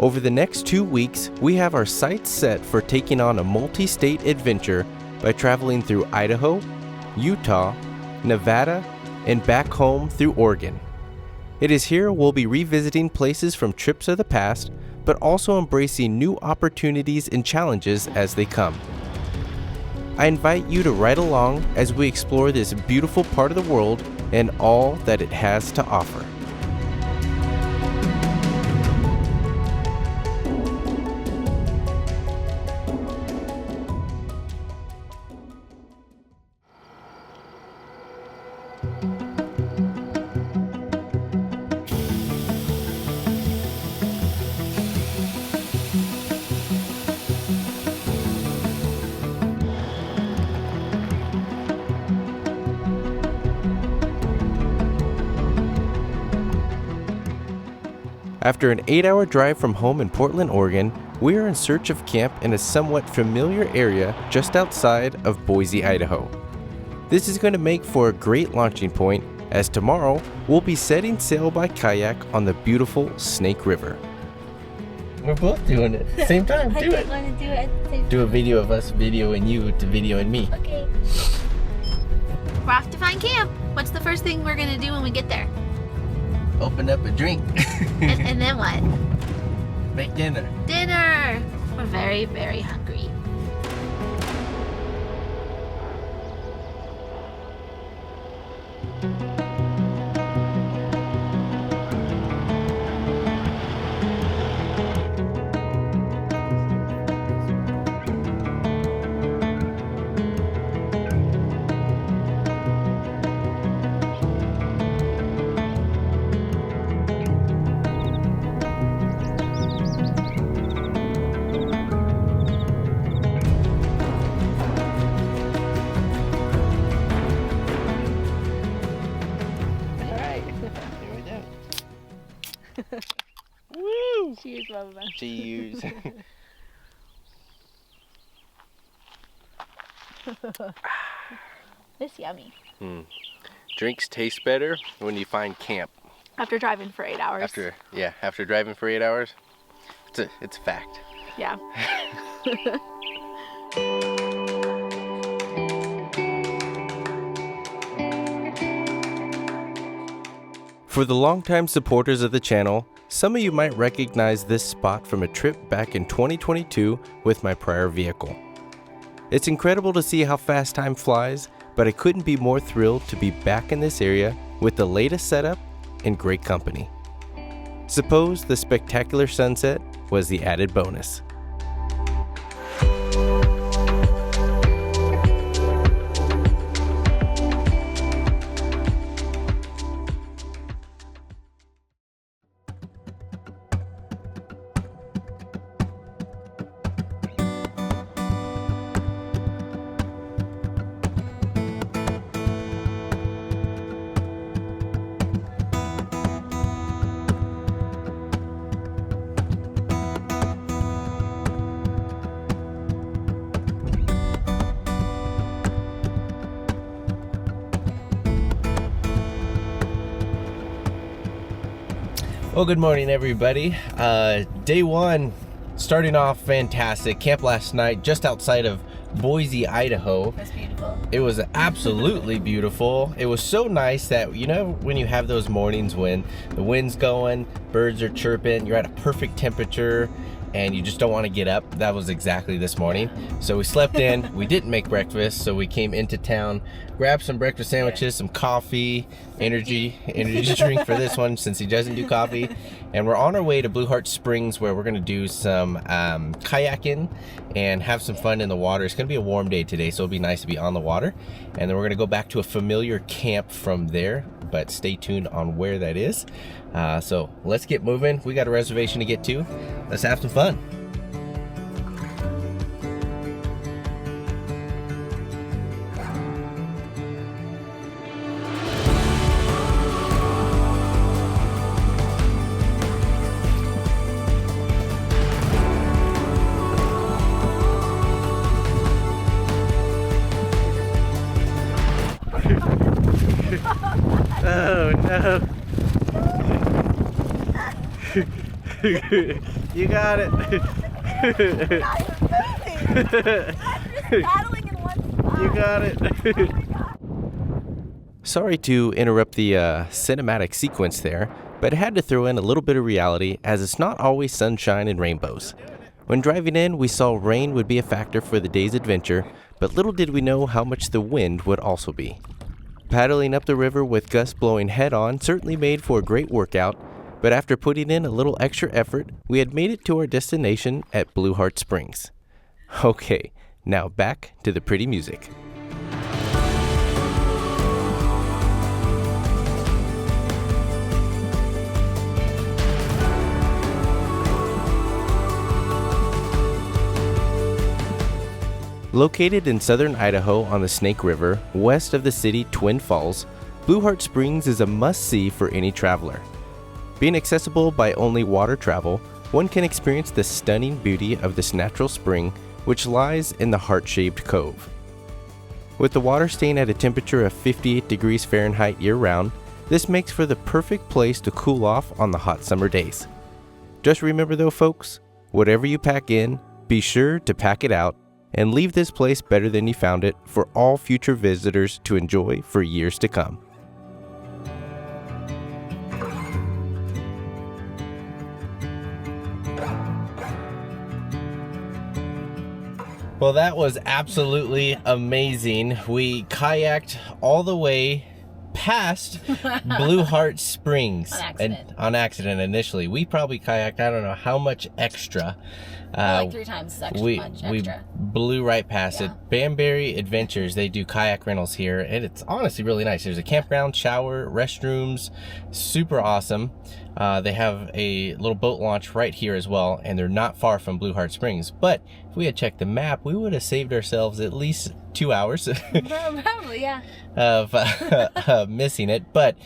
Over the next 2 weeks, we have our sights set for taking on a multi-state adventure by traveling through Idaho, Utah, Nevada, and back home through Oregon. It is here we'll be revisiting places from trips of the past, but also embracing new opportunities and challenges as they come. I invite you to ride along as we explore this beautiful part of the world and all that it has to offer. After an 8-hour drive from home in Portland, Oregon, we are in search of camp in a somewhat familiar area just outside of Boise, Idaho. This is going to make for a great launching point, as tomorrow we'll be setting sail by kayak on the beautiful Snake River. We're both doing it at the same time. I didn't want to do it at the same time. Do a video of us videoing you to videoing me. Okay. We're off to find camp. What's the first thing we're going to do when we get there? Open up a drink. and then what? Make dinner. Dinner! We're very, very hungry. Woo! Cheers, Bubba. Cheers. It's yummy. Drinks taste better when you find camp. After driving for 8 hours. After driving for 8 hours. It's a fact. Yeah. For the longtime supporters of the channel, some of you might recognize this spot from a trip back in 2022 with my prior vehicle. It's incredible to see how fast time flies, but I couldn't be more thrilled to be back in this area with the latest setup and great company. Suppose the spectacular sunset was the added bonus. Well, good morning, everybody. Day one, starting off fantastic. Camp last night just outside of Boise, Idaho. That's beautiful. It was absolutely beautiful. It was so nice that, you know, when you have those mornings when the wind's going, birds are chirping, you're at a perfect temperature, and you just don't want to get up. That was exactly this morning. So we slept in. We didn't make breakfast, so we came into town, grabbed some breakfast sandwiches, some coffee, energy drink for this one since he doesn't do coffee, and we're on our way to Blue Heart Springs, where we're gonna do some kayaking and have some fun in the water. It's gonna be a warm day today, so it'll be nice to be on the water, and then we're gonna go back to a familiar camp from there, but stay tuned on where that is. So let's get moving. We got a reservation to get to. Let's have some fun. Oh no. You got it. Paddling in one spot. You got it. Sorry to interrupt the cinematic sequence there, but I had to throw in a little bit of reality as it's not always sunshine and rainbows. When driving in, we saw rain would be a factor for the day's adventure, but little did we know how much the wind would also be. Paddling up the river with gusts blowing head on certainly made for a great workout, but after putting in a little extra effort, we had made it to our destination at Blue Heart Springs. Okay, now back to the pretty music. Located in southern Idaho on the Snake River, west of the city Twin Falls, Blue Heart Springs is a must-see for any traveler. Being accessible by only water travel, one can experience the stunning beauty of this natural spring, which lies in the heart-shaped cove. With the water staying at a temperature of 58 degrees Fahrenheit year-round, this makes for the perfect place to cool off on the hot summer days. Just remember though, folks, whatever you pack in, be sure to pack it out, and leave this place better than you found it for all future visitors to enjoy for years to come. Well, that was absolutely amazing. We kayaked all the way past Blue Heart Springs. On accident initially. We probably kayaked, I don't know how much extra. Like 3 times as extra. We blew right past it. Banbury Adventures, they do kayak rentals here, and it's honestly really nice. There's a campground, shower, restrooms, super awesome. They have a little boat launch right here as well, and they're not far from Blue Heart Springs. But if we had checked the map, we would have saved ourselves at least 2 hours Probably, yeah. of missing it. But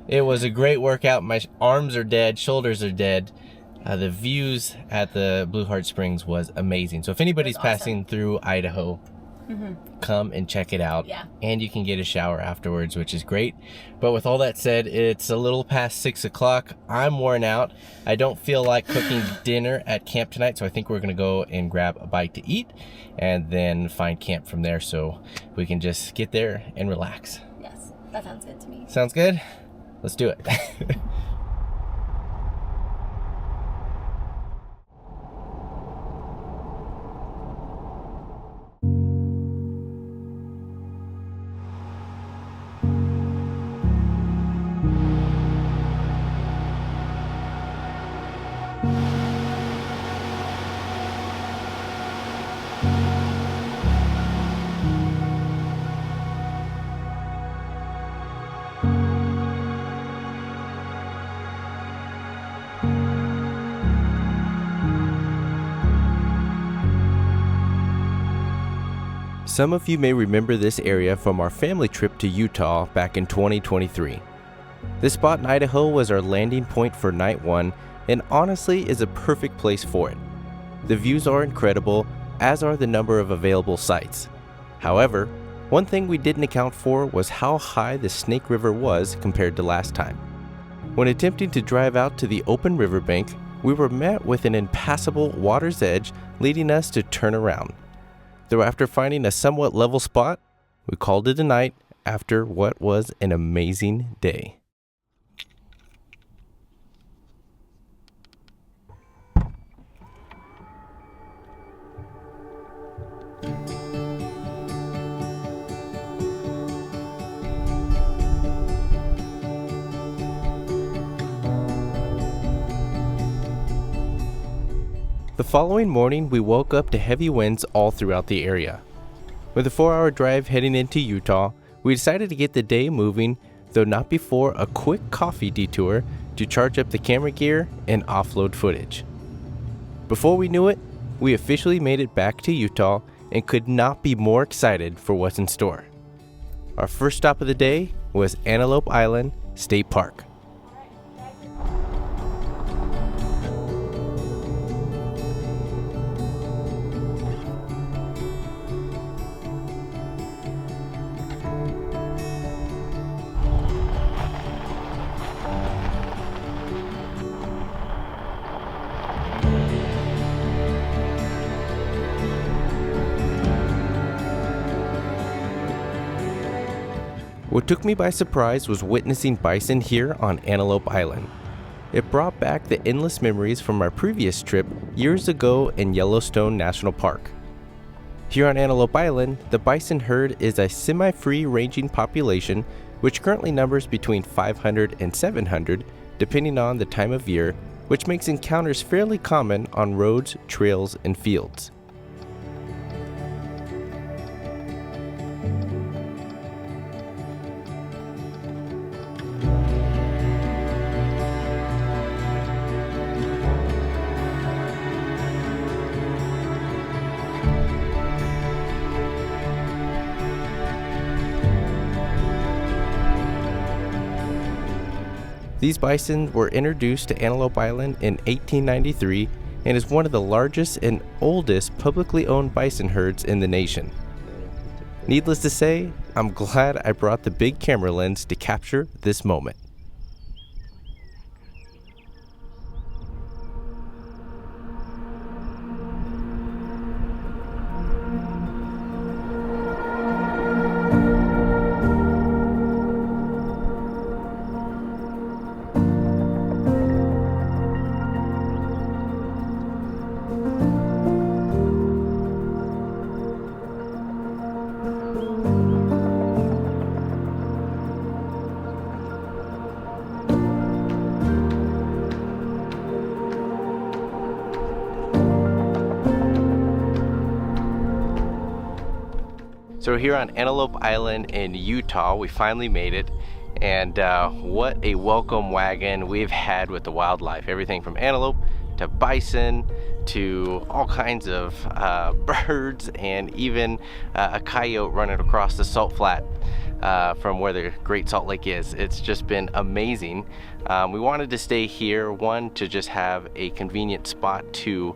it was a great workout. My arms are dead, shoulders are dead. The views at the Blue Heart Springs was amazing. So if anybody's passing through Idaho, come and check it out. Yeah. And you can get a shower afterwards, which is great. But with all that said, it's a little past 6 o'clock. I'm worn out. I don't feel like cooking dinner at camp tonight, so I think we're gonna go and grab a bite to eat and then find camp from there so we can just get there and relax. Yes, that sounds good to me. Sounds good? Let's do it. Some of you may remember this area from our family trip to Utah back in 2023. This spot in Idaho was our landing point for night 1 and honestly is a perfect place for it. The views are incredible, as are the number of available sites. However, one thing we didn't account for was how high the Snake River was compared to last time. When attempting to drive out to the open riverbank, we were met with an impassable water's edge leading us to turn around. Though after finding a somewhat level spot, we called it a night after what was an amazing day. The following morning, we woke up to heavy winds all throughout the area. With a 4-hour drive heading into Utah, we decided to get the day moving, though not before a quick coffee detour to charge up the camera gear and offload footage. Before we knew it, we officially made it back to Utah and could not be more excited for what's in store. Our first stop of the day was Antelope Island State Park. What took me by surprise was witnessing bison here on Antelope Island. It brought back the endless memories from our previous trip years ago in Yellowstone National Park. Here on Antelope Island, the bison herd is a semi-free ranging population which currently numbers between 500 and 700 depending on the time of year, which makes encounters fairly common on roads, trails, and fields. These bison were introduced to Antelope Island in 1893 and is one of the largest and oldest publicly owned bison herds in the nation. Needless to say, I'm glad I brought the big camera lens to capture this moment. So we're here on Antelope Island in Utah. We finally made it, and what a welcome wagon we've had with the wildlife. Everything from antelope to bison to all kinds of birds, and even a coyote running across the salt flat from where the Great Salt Lake is. It's just been amazing. We wanted to stay here, one, to just have a convenient spot to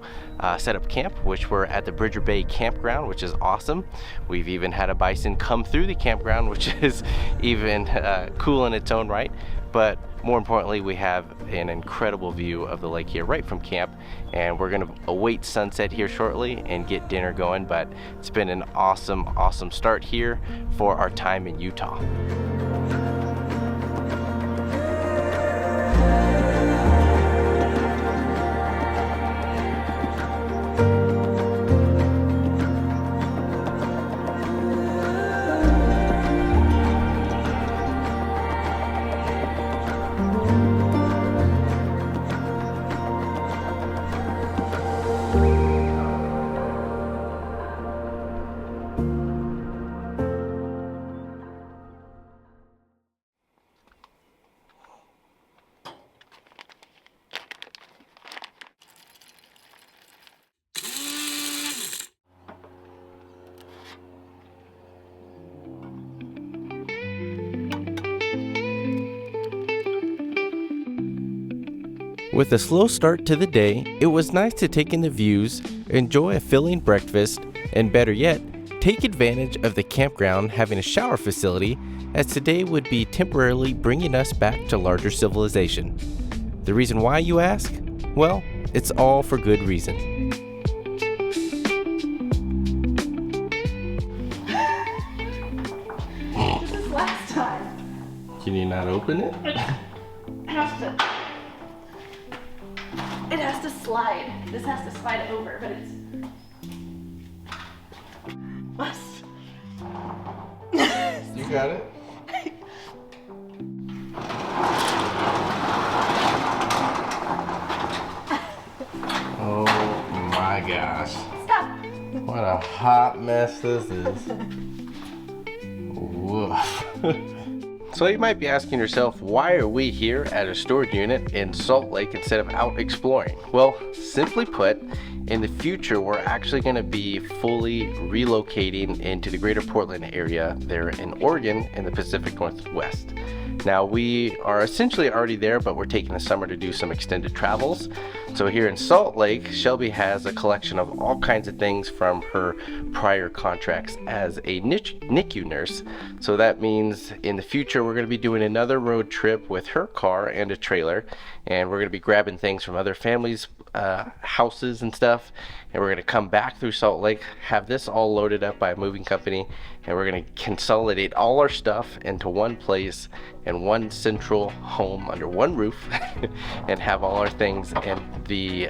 set up camp, which we're at the Bridger Bay campground, which is awesome. We've even had a bison come through the campground, which is even cool in its own right. But more importantly, we have an incredible view of the lake here right from camp, and we're gonna await sunset here shortly and get dinner going. But it's been an awesome start here for our time in Utah. With a slow start to the day, it was nice to take in the views, enjoy a filling breakfast, and better yet, take advantage of the campground having a shower facility, as today would be temporarily bringing us back to larger civilization. The reason why, you ask? Well, it's all for good reason. This is last time. Can you not open it? It has to slide. This has to slide over, but it's must. You got it? Oh my gosh. Stop. What a hot mess this is. Woof. So you might be asking yourself, why are we here at a storage unit in Salt Lake instead of out exploring? Well, simply put, in the future, we're actually going to be fully relocating into the greater Portland area there in Oregon in the Pacific Northwest. Now, we are essentially already there, but we're taking the summer to do some extended travels. So here in Salt Lake, Shelby has a collection of all kinds of things from her prior contracts as a NICU nurse. So that means in the future, we're going to be doing another road trip with her car and a trailer, and we're going to be grabbing things from other families' houses and stuff, and we're going to come back through Salt Lake, have this all loaded up by a moving company, and we're going to consolidate all our stuff into one place and one central home under one roof and have all our things in the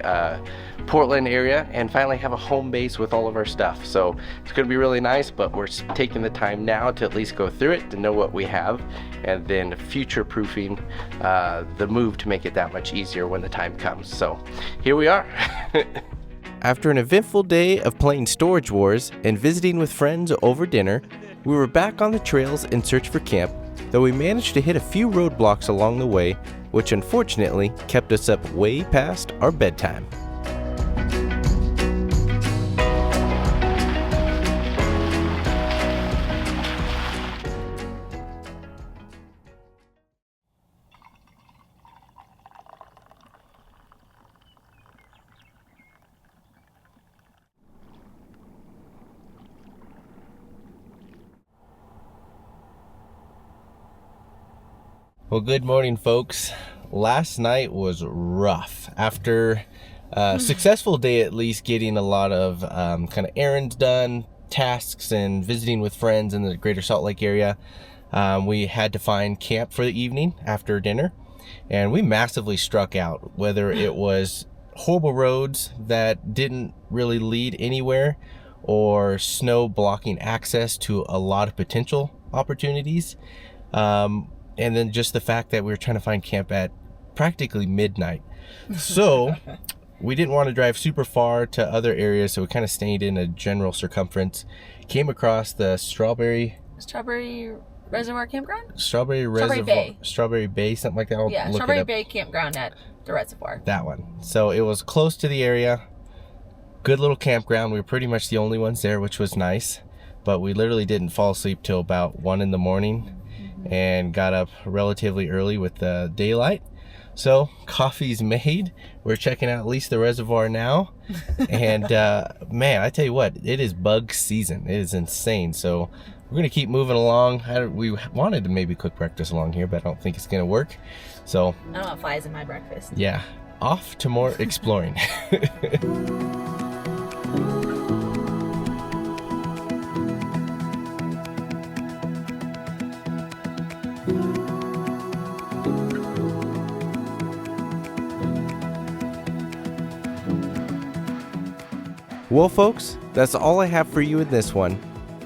Portland area and finally have a home base with all of our stuff. So it's going to be really nice, but we're taking the time now to at least go through it, to know what we have, and then future proofing the move to make it that much easier when the time comes. So here we are. After an eventful day of playing Storage Wars and visiting with friends over dinner, we were back on the trails in search for camp, though we managed to hit a few roadblocks along the way, which unfortunately kept us up way past our bedtime. Well, good morning, folks. Last night was rough. After a successful day, at least getting a lot of kind of errands done, tasks, and visiting with friends in the greater Salt Lake area, we had to find camp for the evening after dinner, and we massively struck out, whether it was horrible roads that didn't really lead anywhere or snow blocking access to a lot of potential opportunities. And then just the fact that we were trying to find camp at practically midnight. So we didn't want to drive super far to other areas, so we kind of stayed in a general circumference. Came across the Strawberry Reservoir Campground? Strawberry Bay, something like that. I'll look Strawberry it up. Bay Campground at the Reservoir. That one. So it was close to the area. Good little campground. We were pretty much the only ones there, which was nice. But we literally didn't fall asleep till about 1 in the morning. And got up relatively early with the daylight. So coffee's made. We're checking out at least the reservoir now. And man, I tell you what, it is bug season. It is insane. So we're gonna keep moving along. We wanted to maybe cook breakfast along here, but I don't think it's gonna work. So I don't want flies in my breakfast. Yeah, off to more exploring. Well, folks, that's all I have for you in this one.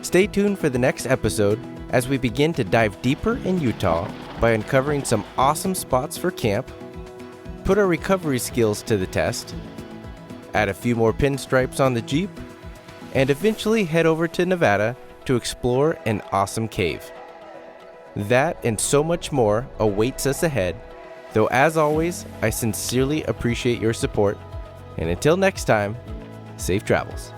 Stay tuned for the next episode as we begin to dive deeper in Utah by uncovering some awesome spots for camp, put our recovery skills to the test, add a few more pinstripes on the Jeep, and eventually head over to Nevada to explore an awesome cave. That and so much more awaits us ahead, though as always, I sincerely appreciate your support, and until next time, safe travels.